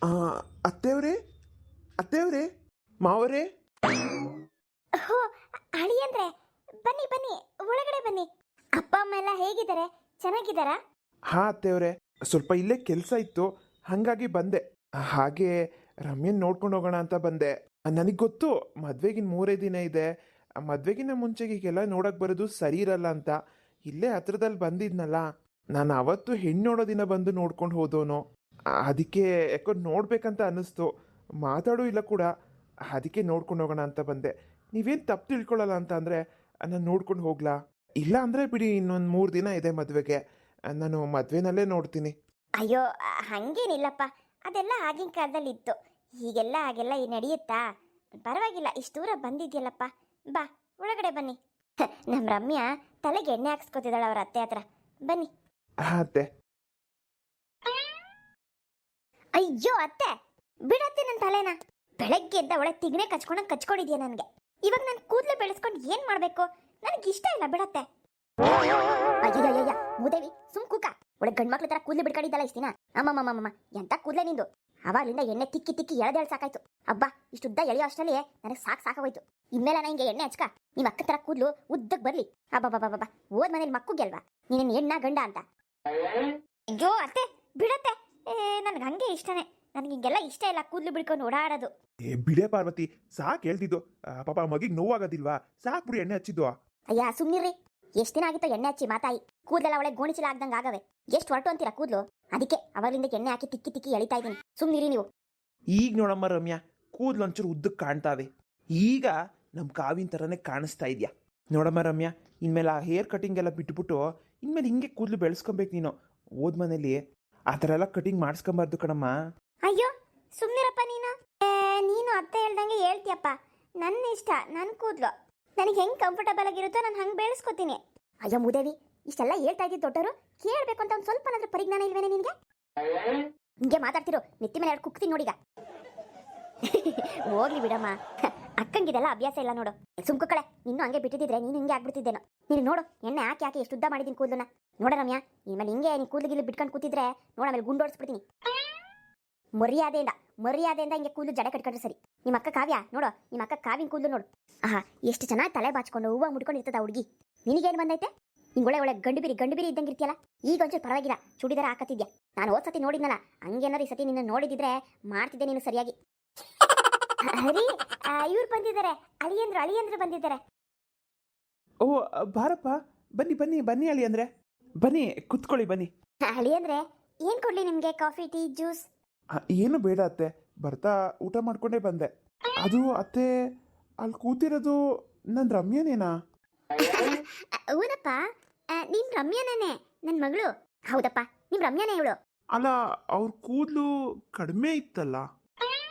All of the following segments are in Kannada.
ಆ, ಅತ್ತೆಯವರೇ ಅತ್ತೆಯವರೇ ಮಾವರೇ. ಹೋ, ಅಳಿಯಂದ್ರೆ ಬನ್ನಿ ಬನ್ನಿ, ಒಳಗಡೆ ಬನ್ನಿ. ಅಪ್ಪ ಅಮ್ಮ ಎಲ್ಲ ಹೇಗಿದ್ದಾರೆ? ಚೆನ್ನಾಗಿದ್ದಾರಾ? ಹಾ ಅತ್ತೆಯವರೇ, ಸ್ವಲ್ಪ ಇಲ್ಲೇ ಕೆಲಸ ಇತ್ತು, ಹಾಗಾಗಿ ಬಂದೆ. ಹಾಗೆ ರಮ್ಯನ್ ನೋಡ್ಕೊಂಡು ಹೋಗೋಣ ಅಂತ ಬಂದೆ. ನನಗೆ ಗೊತ್ತು ಮದ್ವೆಗಿನ 3 ದಿನ ಇದೆ. ಮದ್ವೆಗಿನ ಮುಂಚೆಗೆ ಹೀಗೆಲ್ಲ ನೋಡಕ್ ಬರೋದು ಸರಿ ಇರಲ್ಲ ಅಂತ ಇಲ್ಲೇ ಹತ್ರದಲ್ಲಿ ಬಂದಿದ್ನಲ್ಲ. ನಾನು ಅವತ್ತು ಹೆಣ್ಣು ನೋಡೋ ದಿನ ಬಂದು ನೋಡ್ಕೊಂಡು ಹೋದೋನು. ಅದಕ್ಕೆ ಯಾಕೋ ನೋಡ್ಬೇಕಂತ ಅನ್ನಿಸ್ತು. ಮಾತಾಡೂ ಇಲ್ಲ ಕೂಡ, ಅದಕ್ಕೆ ನೋಡ್ಕೊಂಡು ಹೋಗೋಣ ಅಂತ ಬಂದೆ. ನೀವೇನು ತಪ್ಪು ತಿಳ್ಕೊಳ್ಳಲ್ಲ ಅಂತ ಅಂದರೆ ನಾನು ನೋಡ್ಕೊಂಡು ಹೋಗ್ಲಾ? ಇಲ್ಲ ಅಂದರೆ ಬಿಡಿ, ಇನ್ನೊಂದು 3 ದಿನ ಇದೆ ಮದುವೆಗೆ. ನಾನು ಮದುವೆನಲ್ಲೇ ನೋಡ್ತೀನಿ. ಅಯ್ಯೋ, ಹಂಗೇನಿಲ್ಲಪ್ಪ. ಅದೆಲ್ಲ ಆಗಿನ ಕಾಲದಲ್ಲಿ ಇತ್ತು. ಹೀಗೆಲ್ಲ ಹಾಗೆಲ್ಲ ನಡೆಯುತ್ತಾ? ಪರವಾಗಿಲ್ಲ, ಇಷ್ಟು ದೂರ ಬಂದಿದ್ಯಲ್ಲಪ್ಪ. ಬಾ, ಒಳಗಡೆ ಬನ್ನಿ. ನಮ್ಮ ರಮ್ಯಾ ತಲೆಗೆ ಎಣ್ಣೆ ಹಾಕ್ಸ್ಕೊತಿದ್ದಾಳೆ ಅವ್ರ ಅತ್ತೆ ಹತ್ರ. ಬನ್ನಿ. ಅತ್ತೆ. ಅಯ್ಯೋ ಅತ್ತೆ, ಬಿಡತ್ತೆ ನನ್ನ ತಲೆನ. ಬೆಳಗ್ಗೆ ಎದ್ದ ಒಳ್ಳೆ ತಿಗಣೆ ಕಚ್ಕೊಂಡಿದ್ಯಾ ನನಗೆ. ಇವಾಗ ನಾನು ಕೂದಲು ಬೆಳೆಸ್ಕೊಂಡು ಏನ್ ಮಾಡ್ಬೇಕು? ನನಗೆ ಇಷ್ಟ ಇಲ್ಲ, ಬಿಡತ್ತೆ. ಅಯ್ಯಯ್ಯಯ್ಯ ಮೂದೇವಿ, ಸುಮ್ ಕೂಕ. ಒಳ್ಳೆ ಗಂಡು ಮಕ್ಳ ತರ ಕೂದಲು ಬಿಡ್ಕೊಂಡಿದ್ದಲ್ಲ ಇಷ್ಟಿನ. ಅಮ್ಮಮ್ಮಮ್ಮಮ್ಮ, ಎಂತ ಕೂದಲೇ ನಿಂದು. ಅವಾಗ್ಲಿಂದ ಎಣ್ಣೆ ತಿಕ್ಕಿ ತಿಕ್ಕಿ ಎಳೆದೇಳು ಸಾಕಾಯ್ತು. ಅಬ್ಬಾ, ಇಷ್ಟುದ್ದ ಎಳೆಯೋ ಅಷ್ಟರಲ್ಲಿ ನನಗೆ ಸಾಕಾಗೋಯ್ತು. ಇನ್ಮೇಲೆ ನಾ ಹಿಂಗೆ ಎಣ್ಣೆ ಹಚ್ಕ, ನಿಮ್ಮ ಅಕ್ಕ ತರ ಕೂದಲು ಉದ್ದಕ್ಕೆ ಬರ್ಲಿ. ಅಬ್ಬಬ್ಬಬ್ಬಬ್ಬ, ಓದ್ ಮನೇಲಿ ಮಕ್ಕುಗೆ ಅಲ್ವಾ ನೀನೇನು ಹೆಣ್ಣ ಗಂಡ ಅಂತ? ಅಯ್ಯೋ ಅತ್ತೆ, ಬಿಡತ್ತೆ. ನನ್ಗೆ ಹಂಗೆ ಇಷ್ಟನೇ. ನನಗೆ ಹಿಂಗೆಲ್ಲ ಇಷ್ಟ ಇಲ್ಲ, ಕೂದಲು ಬಿಡ್ಕೊಂಡು ಓಡಾಡೋದು. ಬಿಡೇ ಪಾರ್ವತಿ, ಸಾಕು ಹೇಳ್ತಿದ್ದು. ಪಾಪ ಮಗಿಗೆ ನೋವಾಗೋದಿಲ್ವಾ? ಸಾಕು ಬಿಡಿ ಎಣ್ಣೆ ಹಚ್ಚಿದ್ದು. ಅಯ್ಯ ಸುಮ್ನಿರ್ರಿ. ಎಷ್ಟು ದಿನ ಆಗಿತ್ತು ಎಣ್ಣೆ ಹಚ್ಚಿ ಮಾತಾಯಿ? ಕೂದಲೆಲ್ಲ ಒಳ್ಳೆ ಗೋಣಿಚೀಲ ಆಗ್ದಂಗೆ ಆಗವೆ. ಎಷ್ಟು ಹೊರಟು ಅಂತೀರಾ ಕೂದಲು? ಅದಕ್ಕೆ ಅವಾಗಲಿಂದ ಎಣ್ಣೆ ಹಾಕಿ ತಿಕ್ಕಿ ತಿಕ್ಕಿ ಎಳಿತಾ ಇದ್ದೀನಿ. ಸುಮ್ನಿರಿ ನೀವು. ಈಗ ನೋಡಮ್ಮ ರಮ್ಯಾ, ಕೂದಲು ಒಂಚೂರು ಉದ್ದಕ್ಕೆ ಕಾಣ್ತಾವೆ. ಈಗ ನಮ್ಮ ಕಾವಿನ ಥರನೇ ಕಾಣಿಸ್ತಾ ಇದೆಯಾ ನೋಡಮ್ಮ ರಮ್ಯಾ. ಇನ್ಮೇಲೆ ಆ ಹೇರ್ ಕಟಿಂಗ್ ಎಲ್ಲ ಬಿಟ್ಬಿಟ್ಟು ಇನ್ಮೇಲೆ ಹಿಂಗೆ ಕೂದಲು ಬೆಳೆಸ್ಕೊಬೇಕು ನೀನು. ಓದ್ ಮನೇಲಿ ಆ ಥರ ಎಲ್ಲ ಕಟಿಂಗ್ ಮಾಡಿಸ್ಕೊಂಬಾರ್ದು ಕಣಮ್ಮ. ಅಯ್ಯೋ ಸುಮ್ನಿರಪ್ಪ ನೀನು. ನೀನು ಅತ್ತೆ ಹೇಳ್ದಂಗೆ ಹೇಳ್ತೀಯಪ್ಪ. ನನ್ನ ಇಷ್ಟ, ನನ್ನ ಕೂದಲು ನನಗೆ ಹೆಂಗೆ ಕಂಫರ್ಟಬಲ್ ಆಗಿರುತ್ತೋ ನಾನು ಹಂಗೆ ಬೆಳೆಸ್ಕೊತೀನಿ. ಅಯ್ಯೋ ಮುದೇವಿ, ಇಷ್ಟೆಲ್ಲ ಹೇಳ್ತಾ ಇದ್ದಿದ್ದು ದೊಡ್ಡವರು. ಕೇಳಬೇಕು ಅಂತ ಒಂದು ಸ್ವಲ್ಪ ಪರಿಜ್ಞಾನ ಇಲ್ವೇನೆ ನಿನಗೆ? ಹಿಂಗೆ ಮಾತಾಡ್ತಿರೋ, ನೆತ್ತಿ ಮೇಲೆ 2 ಕುಕ್ತೀನಿ ನೋಡೀಗ. ಹೋಗ್ಲಿ ಬಿಡಮ್ಮ, ಅಕ್ಕಂಗಿದೆಲ್ಲ ಅಭ್ಯಾಸ ಇಲ್ಲ ನೋಡು. ಸುಮ್ಕುಕ್ಕಳೆ, ನಿನ್ನೂ ಹಂಗೆ ಬಿಟ್ಟಿದ್ರೆ ನೀನು ಹಿಂಗೆ ಆಗ್ಬಿಡ್ತಿದ್ದೇನೋ. ನೀನು ನೋಡು, ಎಣ್ಣೆ ಹಾಕಿ ಹಾಕಿ ಎಷ್ಟು ಉದ್ದ ಮಾಡಿದ್ದೀನಿ ಕೂದಲನ್ನ. ನೋಡ ರಮ್ಯಾ, ಇನ್ಮೇಲೆ ಹಿಂಗೆ ನೀನು ಕೂದಲಿಗಿಲ್ಲಿ ಬಿಟ್ಕೊಂಡು ಕೂತಿದ್ರೆ ನೋಡ, ಆಮೇಲೆ ಗುಂಡೋಡಿಸ್ಬಿಡ್ತೀನಿ. ಮರ್ಯಾದೆಯಿಂದ ಹಿಂಗೆ ಕೂದಲು ಜಡೆ ಕಟ್ಕೊಂಡ್ರೆ ಸರಿ. ನಿಮ್ಮ ಅಕ್ಕ ಕಾವ್ಯ ನೋಡು, ನಿಮ್ಮ ಅಕ್ಕ ಕಾವಿನ ಕೂದಲು ನೋಡು. ಆಹಾ, ಎಷ್ಟು ಚೆನ್ನಾಗಿ ತಲೆ ಬಾಚ್ಕೊಂಡು ಹೂವು ಮುಡ್ಕೊಂಡು ಇರ್ತದ ಹುಡುಗಿ. ನಿನಗೇನು ಬಂದೈತೆ? ಹಿಂಗೆ ಒಳ್ಳೆ ಗಂಡು ಬಿರಿ ಇದ್ದಂಗೆ ಇರ್ತೀಯಲ್ಲ. ಈಗ ಒಂಚೂರು ಪರವಾಗಿಲ್ಲ, ಚೂಡಿದಾರ ಹಾಕತ್ತಿದ್ಯಾ. ನಾನು ಹೋದ್ ಸತಿ ನೋಡಿದ್ನಲ್ಲ, ಹಂಗೇನಾರು ಈ ಸತಿ ನಿನ್ನ ನೋಡಿದಿದ್ರೆ ಮಾಡ್ತಿದ್ದೆ ನೀನು ಸರಿಯಾಗಿ. ಹರಿ, ಇವ್ರು ಬಂದಿದ್ದಾರೆ, ಅಳಿಯಂದ್ರು ಬಂದಿದ್ದಾರೆ. ಓ ಬಾರಪ್ಪ, ಬನ್ನಿ ಬನ್ನಿ ಬನ್ನಿ ಅಳಿ ಅಂದರೆ ಬನ್ನಿ, ಕುತ್ಕೊಳ್ಳಿ ಬನ್ನಿ. ಅಳಿಯಂದ್ರೆ ಏನ್ ಕೊಡ್ಲಿ ನಿಮ್ಗೆ? Coffee, tea, juice? ಏನು ಬೇಡ ಅತ್ತೆ, ಬರ್ತಾ ಊಟ ಮಾಡ್ಕೊಂಡೇ ಬಂದೆ. ಅದು ಅತ್ತೆ, ಅಲ್ಲಿ ಕೂತಿರೋದು ನನ್ನ ರಮ್ಯನೇನಾ? ಹೌದಪ್ಪ, ನಿಮ್ ರಮ್ಯಾನೇ ನನ್ನ ಮಗಳು. ಹೌದಪ್ಪ, ನಿಮ್ ರಮ್ಯಾನೇ ಇವಳು. ಅಲ್ಲ, ಅವ್ರ ಕೂದಲು ಕಡಿಮೆ ಇತ್ತಲ್ಲ.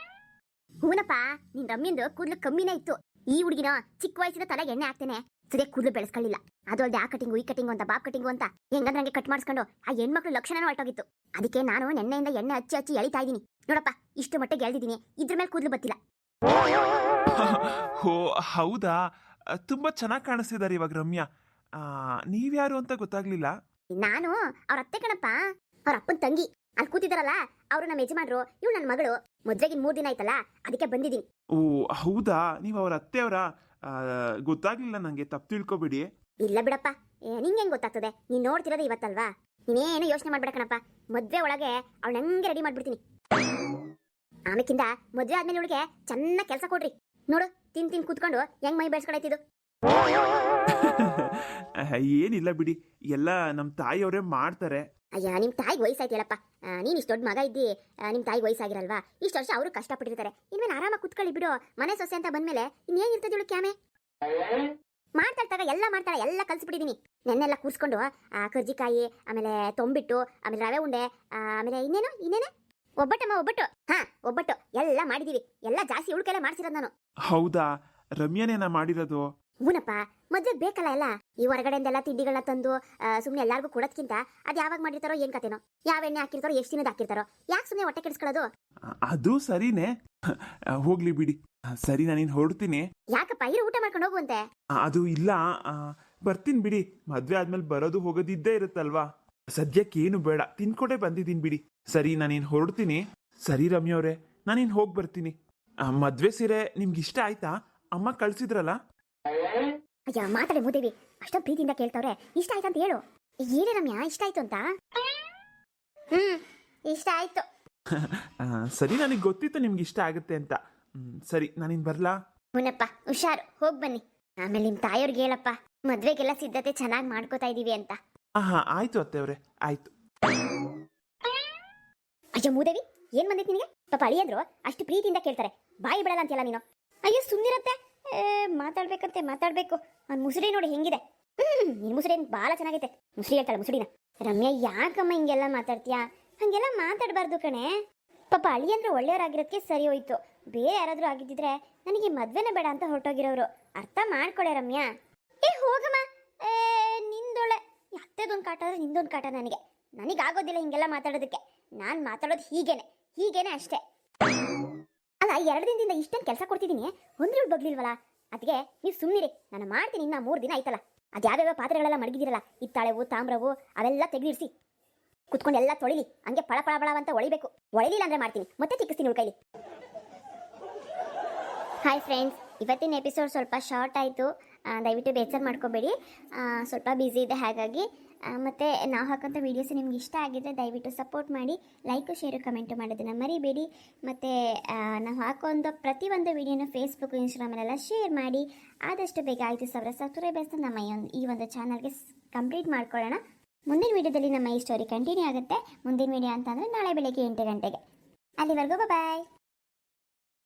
ಹೂನಪ್ಪ, ನಿನ್ ರಮ್ಯಂದು ಕೂದಲು ಕಮ್ಮಿನೇ ಇತ್ತು. ಈ ಹುಡುಗಿನ ಚಿಕ್ಕ ವಯಸ್ಸಿನ ತಲೆಗೆ ಎಣ್ಣೆ ಹಾಕ್ತೇನೆ, ಸರಿಯಾಗಿ ಕೂದಲು ಬೆಳೆಸ್ಕೊಳ್ಳಿಲ್ಲ. ಅದು ಅಲ್ಲದೆ ಆ ಕಟಿಂಗು ಈ ಕಟಿಂಗು ಅಂತ ಬಾಬ್ ಕಟಿಂಗು ಅಂತ ಹೆಂಗಂದ್ರೆ ಹಂಗೆ ಕಟ್ ಮಾಡಿಸ್ಕೊಂಡು ಆ ಹೆಣ್ಮಕ್ಳು ಲಕ್ಷಣನೂ ಹೊರಟೋಗಿತ್ತು. ಅದಕ್ಕೆ ನಾನು ನೆನ್ನೆಯಿಂದ ಎಣ್ಣೆ ಹಚ್ಚಿ ಎಳಿತಾ ಇದ್ದೀನಿ. ನೋಡಪ್ಪ, ಇಷ್ಟು ಮಟ್ಟಿಗೆ ಎಳ್ದಿದ್ದೀನಿ, ಇದ್ರ ಮೇಲೆ ಕೂದಲು ಬತ್ತಿಲ್ಲ. ಹೋ ಹೌದಾ, ತುಂಬ ಚೆನ್ನಾಗಿ ಕಾಣಿಸ್ತಿದ್ದಾರೆ ಇವಾಗ ರಮ್ಯಾ. ನೀವ್ಯಾರು ಅಂತ ಗೊತ್ತಾಗ್ಲಿಲ್ಲ. ನಾನು ಅವ್ರ ಅತ್ತೆ ಕಣಪ್ಪ, ಅವ್ರ ಅಪ್ಪನ ತಂಗಿ. ಅಲ್ಲಿ ಕೂತಿದಾರಲ್ಲ, ಅವರು ನಮ್ಮ ಯಜಮಾನ್ರು, ಇವ್ಳು ನನ್ನ ಮಗಳು. ಮದ್ವೆಗಿನ 3 ದಿನ ಆಯ್ತಲ್ಲ, ಅದಕ್ಕೆ ಬಂದಿದ್ದೀನಿ. ಓ ಹೌದಾ, ನೀವು ಅವ್ರ ಅತ್ತೆಯವರ? ಗೊತ್ತಾಗ್ಲಿಲ್ಲ ನನಗೆ, ತಪ್ಪು ತಿಳ್ಕೊಬೇಡಿ. ಇಲ್ಲ ಬಿಡಪ್ಪ, ನಿಂಗೆ ಹೆಂಗ್ ಗೊತ್ತಾಗ್ತದೆ? ನೀನ್ ನೋಡ್ತಿರೋದು ಇವತ್ತಲ್ವಾ. ನೀನೇನು ಯೋಚನೆ ಮಾಡ್ಬೇಡ ಕಣಪ್ಪ. ಮದ್ವೆ ಒಳಗೆ ಅವಳು ನಂಗೆ ರೆಡಿ ಮಾಡ್ಬಿಡ್ತೀನಿ. ಆಮೇಕಿಂದ ಮದ್ವೆ ಆದ್ಮೇಲೆ ಇವಳಿಗೆ ಚೆನ್ನಾಗಿ ಕೆಲಸ ಕೊಡ್ರಿ. ನೋಡು, ತಿನ್ ಕೂತ್ಕೊಂಡು ಹೆಂಗ್ ಮೈ ಬೆಳೆಸ್ಕೊಳತ್ತಿದ್ದು. ಏನಿಲ್ಲ ಬಿಡಿ, ಎಲ್ಲ ನಮ್ಮ ತಾಯಿಯವರೇ ಮಾಡ್ತಾರೆ. ಅಯ್ಯ, ನಿಮ್ ತಾಯಿಗೆ ವಯಸ್ಸಾಯ್ತಿಯಲ್ಲಪ್ಪ. ನೀನ್ ಇಷ್ಟು ದೊಡ್ಡ ಮಗ ಇದ್ದಿ, ನಿಮ್ ತಾಯಿಗೆ ವಯಸ್ಸಾಗಿರಲ್ವಾ? ಇಷ್ಟು ವರ್ಷ ಅವರು ಕಷ್ಟಪಟ್ಟಿರ್ತಾರೆ. ಇನ್ಮೇಲೆ ಆರಾಮಾಗಿ ಕುತ್ಕೊಳ್ಳಿ ಬಿಡು. ಮನೆ ಸೊಸೆ ಅಂತ ಬಂದ್ಮೇಲೆ ಇನ್ನೇನಿರ್ತದೆ ಇವಳು ಕ್ಯಾಮೆ? ಮಾಡ್ತಾಳ್ತಾಗ ಎಲ್ಲ ಮಾಡ್ತಾಳೆ, ಎಲ್ಲ ಕಲ್ಸ್ಬಿಟ್ಟಿದೀನಿ. ನೆನ್ನೆಲ್ಲ ಕೂರ್ಸ್ಕೊಂಡು ಕರ್ಜಿಕಾಯಿ, ಆಮೇಲೆ ತೊಂಬಿಟ್ಟು, ಆಮೇಲೆ ರವೆ ಉಂಡೆ, ಆಮೇಲೆ ಇನ್ನೇನೆ ಒಬ್ಬಟ್ಟು. ಹಾ, ಒಬ್ಬಟ್ಟು ಎಲ್ಲ ಮಾಡಿದೀವಿ. ಎಲ್ಲ ಜಾಸ್ತಿ ಇವಳಿಗೆಲ್ಲ ಮಾಡ್ಸಿರೋದು ನಾನು. ಹೌದಾ, ರಮ್ಯಾನೇನಾ ಮಾಡಿರೋದು? ಹೂನಪ್ಪ, ಮದ್ವೆ ಬೇಕಲ್ಲ ಎಲ್ಲ. ಈ ಹೊರಗಡೆಯಿಂದೆಲ್ಲ ತಿಂಡಿಗಳನ್ನ ತಂದು ಸುಮ್ಮನೆ ಎಲ್ಲಾರ್ಗೂ ಕೊಡೋದ್ಕಿಂತ ಅದು ಯಾವಾಗ ಮಾಡಿರ್ತಾರೋ ಏನ್ ಕತೆನೋ, ಯಾವ ಎಣ್ಣೆ ಹಾಕಿರ್ತಾರೋ, ಎಷ್ಟು ದಿನದ ಹಾಕಿರ್ತಾರೋ, ಯಾಕೆ ಸುಮ್ಮನೆ ಹೊಟ್ಟೆ ಕೆಡಿಸ್ಕೊಳ್ಳೋದು? ಅದು ಸರಿನೇ, ಹೋಗ್ಲಿ ಬಿಡಿ. ಸರಿ, ನಾನಿನ್ ಹೊರಡ್ತೀನಿ. ಯಾಕಪ್ಪ, ಇರು, ಊಟ ಮಾಡ್ಕೊಂಡು ಹೋಗುವಂತೆ. ಅದು ಇಲ್ಲ, ಬರ್ತೀನಿ ಬಿಡಿ. ಮದ್ವೆ ಆದ್ಮೇಲೆ ಬರೋದು ಹೋಗೋದಿದ್ದೇ ಇರುತ್ತಲ್ವಾ. ಸದ್ಯಕ್ಕೆ ಏನು ಬೇಡ, ತಿನ್ಕೊಂಡೇ ಬಂದಿದ್ದೀನಿ ಬಿಡಿ. ಸರಿ, ನಾನೇನು ಹೊರಡ್ತೀನಿ. ಸರಿ ರಮ್ಯ ಅವರೇ, ನಾನಿನ್ ಹೋಗಿ ಬರ್ತೀನಿ. ಮದ್ವೆ ಸೀರೆ ನಿಮ್ಗೆ ಇಷ್ಟ ಆಯ್ತಾ? ಅಮ್ಮ ಕಳ್ಸಿದ್ರಲ್ಲ. ಅಯ್ಯ ಮಾತಾಡಿ ಮೂದೇವಿ, ಅಷ್ಟೊಂದು ಪ್ರೀತಿಯಿಂದ ಕೇಳ್ತವ್ರೆ. ಇಷ್ಟ ಆಯ್ತು ಅಂತ ಹೇಳು. ಏನೇ ರಮ್ಯಾ, ಇಷ್ಟ ಆಯ್ತು ಅಂತ? ಇಷ್ಟ ಆಯ್ತು. ಸರಿ, ನನಗೆ ಗೊತ್ತಿತ್ತು ನಿಮ್ಗೆ ಇಷ್ಟ ಆಗುತ್ತೆ ಅಂತ. ಸರಿ, ನಾನಿನ್ ಬರ್ಲಾ? ಹುನಪ್ಪ, ಹುಷಾರು, ಹೋಗಿ ಬನ್ನಿ. ಆಮೇಲೆ ನಿಮ್ಮ ತಾಯಿಯವ್ರಿಗೆ ಹೇಳಪ್ಪ, ಮದ್ವೆಗೆಲ್ಲ ಸಿದ್ಧತೆ ಚೆನ್ನಾಗಿ ಮಾಡ್ಕೋತಾ ಇದೀವಿ ಅಂತ. ಆಯ್ತು ಅತ್ತೆಯವ್ರೆ, ಆಯ್ತು. ಅಯ್ಯೋ ಮೂದೇವಿ, ಏನ್ ಬಂದೈತಿ ನಿನಗೆ? ಪಾಪ ಅಳಿಯಂದ್ರು ಅಷ್ಟು ಪ್ರೀತಿಯಿಂದ ಕೇಳ್ತಾರೆ, ಬಾಯಿ ಬಿಡಲ್ಲ ಅಂತೆಲ್ಲ ನೀನು. ಅಯ್ಯೋ ಸುಂದಿರತ್ತೆ, ಮಾತಾಡ್ಬೇಕಂತೆ ಮಾತಾಡ್ಬೇಕು. ಅವ್ನ ಮುಸುಡಿ ನೋಡಿ ಹೆಂಗಿದೆ. ನಿನ್ ಮುಸುಡಿ ಭಾಳ ಚೆನ್ನಾಗೈತೆ. ಮುಸುಡಿ ಹೇಳ್ತಾಳೆ ಮುಸುಡಿನ. ರಮ್ಯಾ, ಯಾಕಮ್ಮ ಹಿಂಗೆಲ್ಲ ಮಾತಾಡ್ತೀಯಾ? ಹಂಗೆಲ್ಲ ಮಾತಾಡಬಾರ್ದು ಕಣೆ. ಪಾಪ ಅಳಿಯಂದ್ರು ಒಳ್ಳೆಯವರಾಗಿರೋದಕ್ಕೆ ಸರಿ ಹೋಯ್ತು. ಬೇರೆ ಯಾರಾದ್ರೂ ಆಗಿದ್ದಿದ್ರೆ ನನಗೆ ಮದ್ವೆನೇ ಬೇಡ ಅಂತ ಹೊರಟೋಗಿರೋರು. ಅರ್ಥ ಮಾಡ್ಕೊಳೆ ರಮ್ಯಾ. ಹೋಗಮ್ಮ, ನಿಂದೊಳೆ. ಅತ್ತೆದೊಂದು ಕಾಟ ಅಂದ್ರೆ ನಿಂದೊಂದು ಕಾಟ. ನನಗಾಗೋದಿಲ್ಲ ಹಿಂಗೆಲ್ಲ ಮಾತಾಡೋದಕ್ಕೆ. ನಾನು ಮಾತಾಡೋದು ಹೀಗೇನೆ ಅಷ್ಟೇ. ಅಲ್ಲ, 2 ದಿನದಿಂದ ಇಷ್ಟೊಂದು ಕೆಲಸ ಕೊಡ್ತಿದ್ದೀನಿ, ಒಂದ್ರೂ ಬಗ್ಲಿಲ್ವಲ್ಲ. ಅದಕ್ಕೆ ನೀವು ಸುಮ್ಮನಿರಿ, ನಾನು ಮಾಡ್ತೀನಿ. ಇನ್ನ 3 ದಿನ ಆಯ್ತಲ್ಲ. ಅದು ಯಾವ್ಯಾವ ಪಾತ್ರೆಗಳೆಲ್ಲ ಮಡಗಿದಿರಲ್ಲ, ಹಿತ್ತಾಳೆವು ತಾಮ್ರವು ಅವೆಲ್ಲ ತೆಗೆದಿರಿಸಿ ಕುತ್ಕೊಂಡು ಎಲ್ಲ ತೊಳಿಲಿ. ಹಂಗೆ ಪಳ ಪಳ ಪಳ ಅಂತ ಒಳಿಬೇಕು. ಒಳಿಲಿಲ್ಲ ಅಂದ್ರೆ ಮಾಡ್ತೀನಿ, ಮತ್ತೆ ತಿಕ್ಕಿಸ್ತೀನಿ ಉಳ್ಕೈಲಿ. ಹಾಯ್ ಫ್ರೆಂಡ್ಸ್, ಇವತ್ತಿನ ಎಪಿಸೋಡ್ ಸ್ವಲ್ಪ ಶಾರ್ಟ್ ಆಯಿತು. ದಯವಿಟ್ಟು ಬೇಜಾರು ಮಾಡ್ಕೋಬೇಡಿ, ಸ್ವಲ್ಪ ಬ್ಯುಸಿ ಇದೆ ಹಾಗಾಗಿ. ಮತ್ತು ನಾವು ಹಾಕೋಂಥ ವೀಡಿಯೋಸ್ ನಿಮ್ಗೆ ಇಷ್ಟ ಆಗಿದ್ದರೆ ದಯವಿಟ್ಟು ಸಪೋರ್ಟ್ ಮಾಡಿ. ಲೈಕು ಶೇರು ಕಮೆಂಟು ಮಾಡೋದನ್ನು ಮರಿಬೇಡಿ. ಮತ್ತು ನಾವು ಹಾಕೋಂಥ ಪ್ರತಿಯೊಂದು ವೀಡಿಯೋನ ಫೇಸ್ಬುಕ್ ಇನ್ಸ್ಟಾಗ್ರಾಮಲ್ಲೆಲ್ಲ ಶೇರ್ ಮಾಡಿ. ಆದಷ್ಟು ಬೇಗ 5,000 ಸಬ್ಸ್ಕ್ರೈಬರ್ಸ್ನ ನಮ್ಮ ಈ ಒಂದು ಚಾನಲ್ಗೆ ಕಂಪ್ಲೀಟ್ ಮಾಡ್ಕೊಳ್ಳೋಣ. ಮುಂದಿನ ವೀಡಿಯೋದಲ್ಲಿ ನಮ್ಮ ಈ ಸ್ಟೋರಿ ಕಂಟಿನ್ಯೂ ಆಗುತ್ತೆ. ಮುಂದಿನ ವೀಡಿಯೋ ಅಂತಂದರೆ ನಾಳೆ ಬೆಳಗ್ಗೆ 8 ಗಂಟೆಗೆ. ಅಲ್ಲಿವರೆಗೂ ಬಾಯ್.